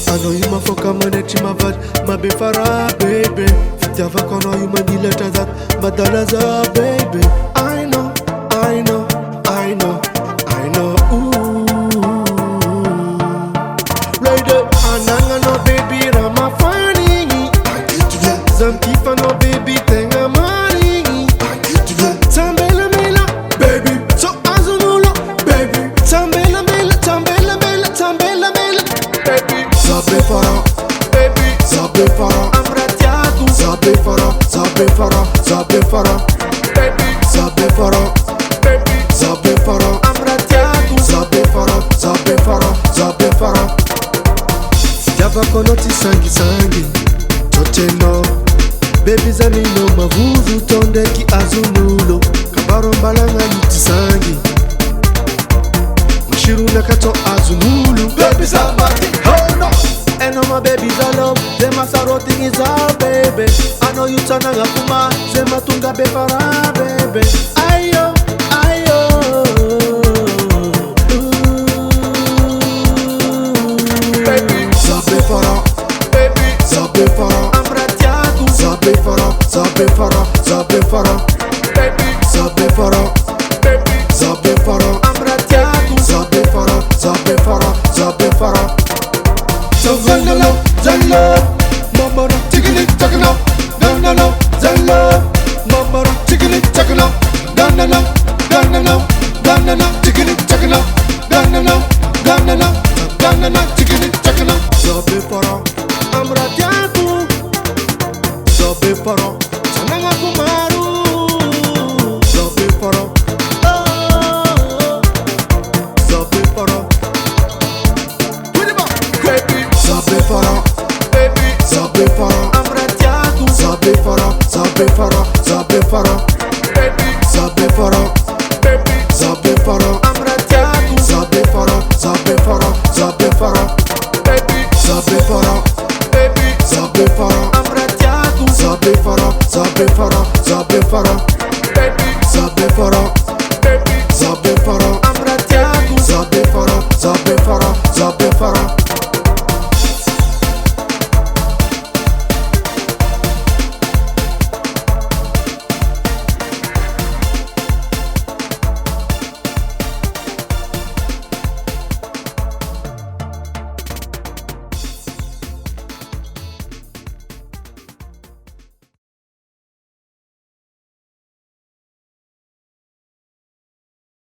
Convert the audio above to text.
I know you ma fuck I'm gonna chi ma vat ma be farah baby Fitiava kono you ma dile tazat ma dalaza baby I know ooh Lady ananga no baby rama fani Zamkifa no baby tenga mani Tambela mela baby so azunulo baby Tambela mela baby Sabe farah, baby, sabe farah Amratiaku, sabe farah, baby Sabe farah, baby, sabe farah Amratiaku, sabe farah Sijava konoti sangi Toteno, baby zamino mavuzu tonde ki azunulo Kabaro mbalanga niti sangi Mashiru nakato azunulu Baby somebody, oh no And all my babies I love Them asaroting is all baby I know you turn on kuma Them atunga be farah baby Ayo Baby Sabe farah Baby Sabe farah Amratiaku Sabe farah Baby Sabe farah Baby Sabe farah Amratiaku Sabe farah Zalo, mamara, tickle takana, no, Zalo, mamara, tickle takana, no, tickle takana, no, tickle takana. Sabe farah, amratiaku, sabe farah, sananga kumaru, sabe farah, sabe farah. Sabe farah, baby, sabe farah Amratiaku, sabe farah